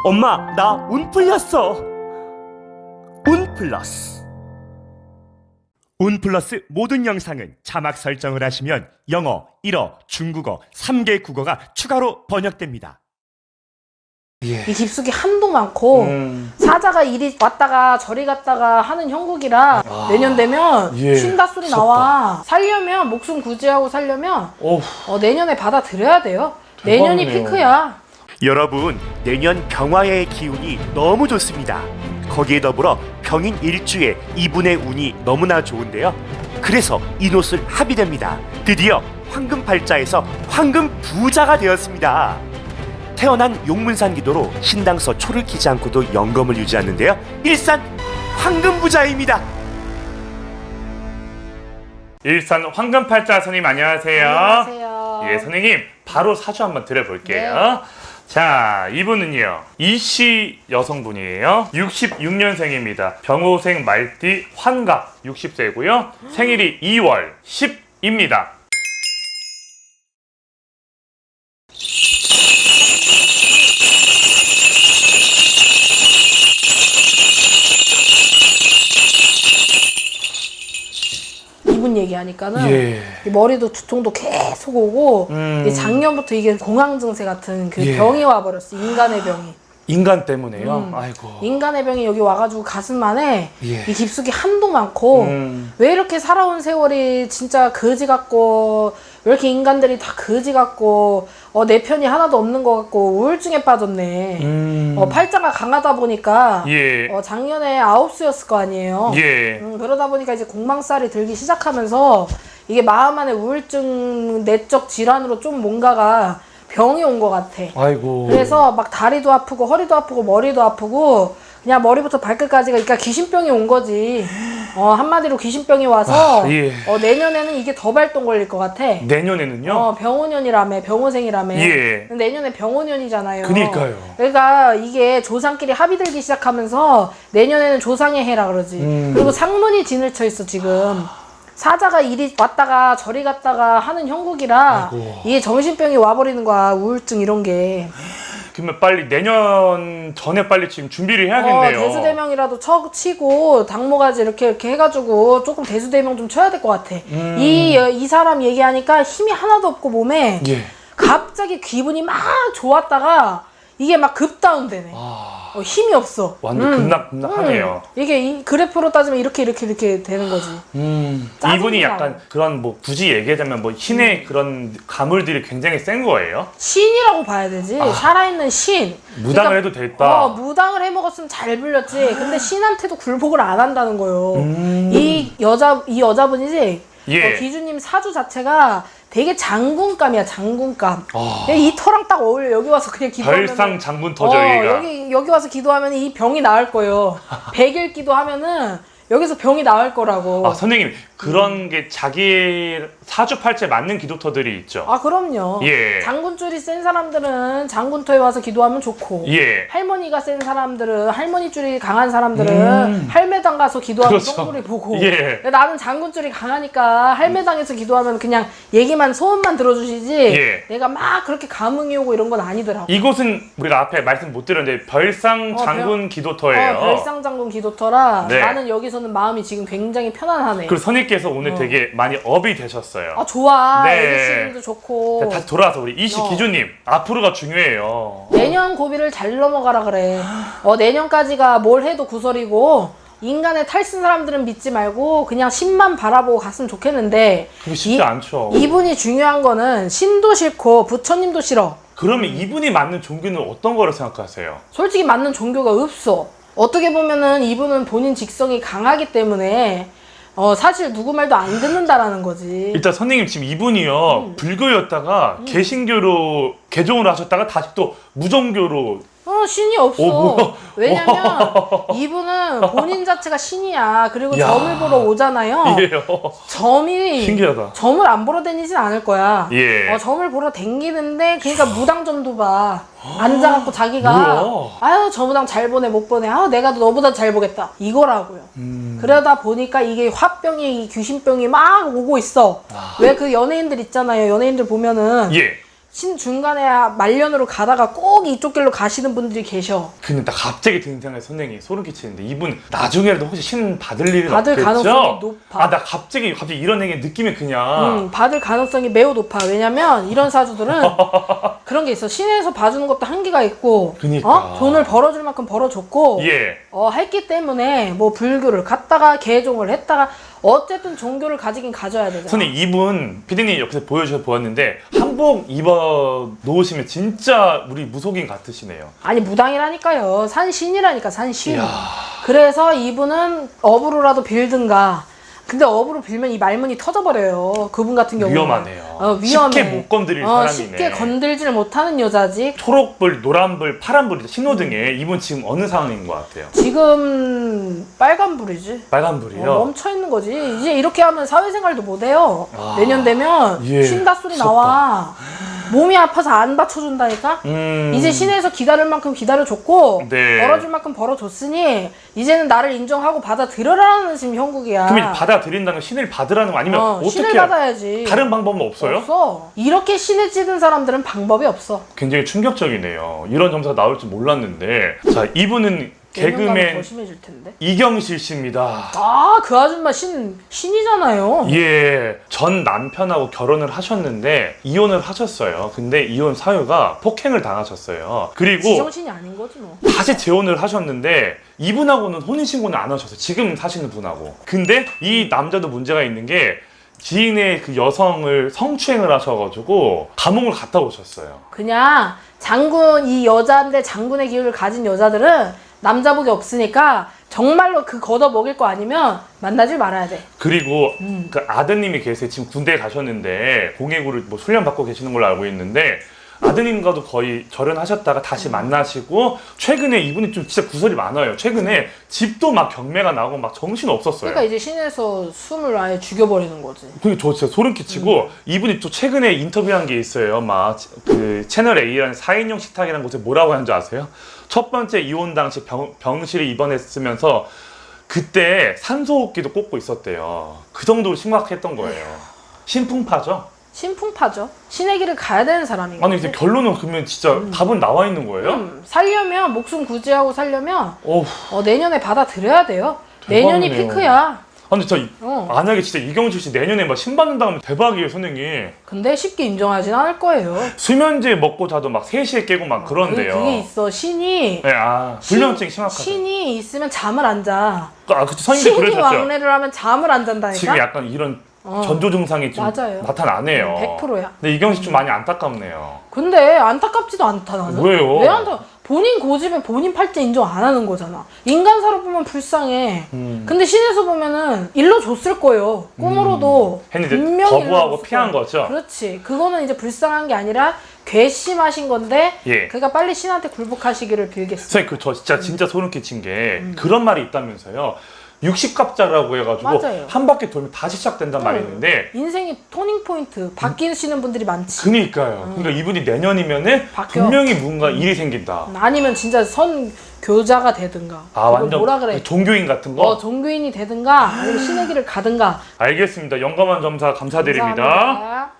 엄마, 나 운 풀렸어. 운 플러스. 운 플러스 모든 영상은 자막 설정을 하시면 영어, 일어, 중국어, 3개 국어가 추가로 번역됩니다. 예. 이 깊숙이 한도 많고 사자가 이리 왔다가 저리 갔다가 하는 형국이라 내년 되면 예. 쉰다 소리 나와. 살려면 목숨 구제하고 살려면 내년에 받아들여야 돼요. 내년이 대박이네요. 피크야. 여러분, 내년 병화의 기운이 너무 좋습니다. 거기에 더불어 병인 일주에 이분의 운이 너무나 좋은데요. 그래서 이노술 합의됩니다. 드디어 황금팔자에서 황금 부자가 되었습니다. 태어난 용문산 기도로 신당서 초를 키지 않고도 영검을 유지하는데요. 일산 황금부자입니다. 일산 황금팔자 선생님 안녕하세요. 안녕하세요. 예, 선생님 바로 사주 한번 드려볼게요. 네. 자, 이분은요 이씨 여성분이에요. 66년생입니다. 병호생 말띠 환갑 60세고요. 생일이 2월 10입니다. 이분 얘기하니까는 예. 이 머리도 두통도 계속 오고 이 작년부터 이게 공황 증세 같은 그 예. 병이 와버렸어. 인간의 병이. 인간 때문에요. 아이고. 인간의 병이 여기 와가지고 가슴 안에 예. 이 깊숙이 한도 많고 왜 이렇게 살아온 세월이 진짜 거지 같고 왜 이렇게 인간들이 다 거지 같고 내 편이 하나도 없는 것 같고 우울증에 빠졌네. 팔자가 강하다 보니까 예. 작년에 9수였을 거 아니에요. 예. 그러다 보니까 이제 공망살이 들기 시작하면서 이게 마음 안에 우울증 내적 질환으로 좀 뭔가가 병이 온 것 같아. 아이고. 그래서 막 다리도 아프고 허리도 아프고 머리도 아프고 그냥 머리부터 발끝까지가 그러니까 귀신병이 온 거지. 한마디로 귀신병이 와서 예. 내년에는 이게 더 발동 걸릴 것 같아. 내년에는요? 병오년이라며 병오생이라며. 예. 내년에 병오년이잖아요. 그니까요. 그러니까 이게 조상끼리 합의 들기 시작하면서 내년에는 조상의 해라 그러지. 그리고 상문이 진을 쳐 있어 지금. 사자가 이리 왔다가 저리 갔다가 하는 형국이라 아이고. 이게 정신병이 와버리는 거야. 우울증 이런 게. 그러면 빨리 내년 전에 빨리 지금 준비를 해야겠네요. 대수대명이라도 치고 당모가지 이렇게 해가지고 조금 대수대명 좀 쳐야 될 것 같아. 이 사람 얘기하니까 힘이 하나도 없고 몸에 예. 갑자기 기분이 막 좋았다가 이게 막 급다운되네. 힘이 없어. 완전 급락하네요. 이게 이 그래프로 따지면 이렇게 되는 거지. 이분이 짜증나. 약간 그런 뭐 굳이 얘기하자면 뭐 신의 그런 가물들이 굉장히 센 거예요. 신이라고 봐야 되지. 살아있는 신. 무당을 해도 됐다. 무당을 해먹었으면 잘 불렸지. 근데 신한테도 굴복을 안 한다는 거예요. 이 여자분이지. 예. 기주님 사주 자체가 되게 장군감이야. 장군감. 이 터랑 딱 어울려. 여기 와서 그냥 기도하면 별상 장군 터져 얘가. 여기 와서 기도하면 이 병이 나을 거예요. 100일 기도하면은 여기서 병이 나을 거라고. 선생님 그런 게 자기 사주팔자에 맞는 기도터들이 있죠. 그럼요. 예. 장군줄이 센 사람들은 장군터에 와서 기도하면 좋고 예. 할머니가 센 사람들은 할머니줄이 강한 사람들은 할매당 가서 기도하면 그렇죠. 똥물이 보고. 예. 근데 나는 장군줄이 강하니까 할매당에서 기도하면 그냥 얘기만 소원만 들어주시지 예. 내가 막 그렇게 감흥이 오고 이런 건 아니더라고. 이곳은 우리가 앞에 말씀 못 드렸는데 별상 장군 기도터예요. 별상장군 기도터라 네. 나는 여기서는 마음이 지금 굉장히 편안하네. 그리고 선생님께서 오늘 되게 많이 업이 되셨어요. 좋아. 네. 애기씨님도 좋고. 다시 돌아와서 우리 이씨 기주님 앞으로가 중요해요. 내년 고비를 잘 넘어가라 그래. 내년까지가 뭘 해도 구설이고 인간의 탈쓴 사람들은 믿지 말고 그냥 신만 바라보고 갔으면 좋겠는데 그게 쉽지 않죠. 이분이 중요한 거는 신도 싫고 부처님도 싫어. 그러면 이분이 맞는 종교는 어떤 거를 생각하세요? 솔직히 맞는 종교가 없어. 어떻게 보면은 이분은 본인 직성이 강하기 때문에 사실 누구 말도 안 듣는다라는 거지. 일단 선생님 지금 이분이요 불교였다가 개신교로 개종을 하셨다가 다시 또 무종교로 신이 없어. 뭐야? 왜냐면 이분은 본인 자체가 신이야. 그리고 야. 점을 보러 오잖아요. 예요. 점이 신기하다. 점을 안 보러 다니진 않을 거야. 예. 점을 보러 댕기는데 그러니까 무당점도 봐. 앉아갖고 자기가 뭐야? 아유 저 무당 잘 보내 못 보내. 내가 너보다 잘 보겠다. 이거라고요. 그러다 보니까 이게 화병이 귀신병이 막 오고 있어. 왜 그 연예인들 있잖아요. 연예인들 보면은 예. 신 중간에 말년으로 가다가 꼭 이쪽 길로 가시는 분들이 계셔. 근데 나 갑자기 드는 생각에 선생님 소름 끼치는데 이분 나중에라도 혹시 신 받을 일은 받을 없겠죠? 가능성이 높아. 아, 나 갑자기 이런 얘기 느낌이 그냥 받을 가능성이 매우 높아. 왜냐면 이런 사주들은 그런 게 있어. 신에서 봐주는 것도 한계가 있고, 그니까. 돈을 벌어줄 만큼 벌어줬고, 예. 했기 때문에 뭐 불교를 갔다가 개종을 했다가 어쨌든 종교를 가지긴 가져야 되잖아. 선생님 이분 피디님 옆에서 보여주셔서 보았는데 한복 입어 놓으시면 진짜 우리 무속인 같으시네요. 아니 무당이라니까요. 산신이라니까 산신. 이야. 그래서 이분은 업으로라도 빌든가. 근데 업으로 빌면 이 말문이 터져버려요. 그분 같은 경우는. 위험하네요. 위험해. 쉽게 못 건드릴 사람이네. 쉽게 건들지를 못하는 여자지. 초록불, 노란불, 파란불 신호등에 이분 지금 어느 상황인 것 같아요? 지금 빨간불이지. 빨간불이요? 멈춰 있는 거지. 이제 이렇게 하면 사회생활도 못해요. 내년 되면 예, 쉰다 소리 무섭다. 나와. 몸이 아파서 안 받쳐준다니까. 이제 신에서 기다릴 만큼 기다려줬고 네. 벌어줄 만큼 벌어줬으니 이제는 나를 인정하고 받아들여라는 지금 형국이야. 그럼 받아들인다는 건 신을 받으라는 거 아니면 어떻게 신을 받아야지. 다른 방법은 없어요? 없어. 이렇게 신에 찌든 사람들은 방법이 없어. 굉장히 충격적이네요. 이런 점수가 나올 줄 몰랐는데 자 이분은 내년가면 더 개그맨 심해질 텐데. 이경실 씨입니다. 그 아줌마 신이잖아요. 예, 전 남편하고 결혼을 하셨는데 이혼을 하셨어요. 근데 이혼 사유가 폭행을 당하셨어요. 그리고 지정신이 아닌 거지 뭐. 다시 재혼을 하셨는데 이분하고는 혼인신고는 안 하셨어요. 지금 사시는 분하고. 근데 이 남자도 문제가 있는 게 지인의 그 여성을 성추행을 하셔가지고 감옥을 갔다 오셨어요. 그냥 장군 이 여자인데 장군의 기운을 가진 여자들은 남자복이 없으니까 정말로 그 걷어 먹일 거 아니면 만나지 말아야 돼. 그리고 그 아드님이 계세요. 지금 군대에 가셨는데 공예구를 뭐 훈련 받고 계시는 걸로 알고 있는데 아드님과도 거의 절연하셨다가 다시 만나시고 최근에 이분이 좀 진짜 구설이 많아요. 최근에 집도 막 경매가 나고 막 정신 없었어요. 그러니까 이제 신에서 숨을 아예 죽여버리는 거지. 그게 저 진짜 소름 끼치고 이분이 또 최근에 인터뷰한 게 있어요. 막 그 채널 A라는 4인용 식탁이라는 곳에 뭐라고 하는지 아세요? 첫 번째 이혼 당시 병실에 입원했으면서 그때 산소호흡기도 꽂고 있었대요. 그 정도로 심각했던 거예요. 신풍파죠? 신풍파죠. 신의 길을 가야 되는 사람인 아니 거지. 근데 결론은 그러면 진짜 답은 나와 있는 거예요? 살려면 목숨 구제하고 살려면 어후, 내년에 받아들여야 돼요. 대박이네요. 내년이 피크야. 아니 저 어. 만약에 진짜 이경실 씨 내년에 막 신받는다 하면 대박이에요, 선생님. 근데 쉽게 인정하진 않을 거예요. 수면제 먹고 자도 막 3시에 깨고 막 그런데요. 그게 있어. 신이 네, 불면증 심각하죠. 신이 있으면 잠을 안 자. 그쵸, 선생님도 신이 그러셨죠? 왕래를 하면 잠을 안 잔다니까. 지금 약간 이런 전조 증상이 좀 맞아요. 나타나네요. 100%야. 근데 이경실 좀 많이 안타깝네요. 근데 안타깝지도 않다 나는. 왜요? 왜 안타? 본인 고집에 본인 팔자 인정 안 하는 거잖아. 인간사로 보면 불쌍해. 근데 신에서 보면은 일러줬을 거예요. 꿈으로도 했는데 분명히 거부하고 일러줬을 피한 거예요. 거죠? 그렇지. 그거는 이제 불쌍한 게 아니라 괘씸하신 건데 예. 그러니까 빨리 신한테 굴복하시기를 빌겠습니다. 선생님, 저 진짜 소름 끼친 게 그런 말이 있다면서요. 60갑자라고 해가지고 맞아요. 한 바퀴 돌면 다시 시작된단 말이 있는데 인생이 토닝 포인트 바뀌시는 분들이 많지. 그니까요. 그러니까 이분이 내년이면은 바뀌어. 분명히 뭔가 일이 생긴다. 아니면 진짜 선교자가 되든가. 아, 그거 완전 뭐라 그래? 종교인 같은 거? 종교인이 되든가 아니면 신의 길을 가든가. 알겠습니다. 영감한 점사 감사드립니다. 감사합니다.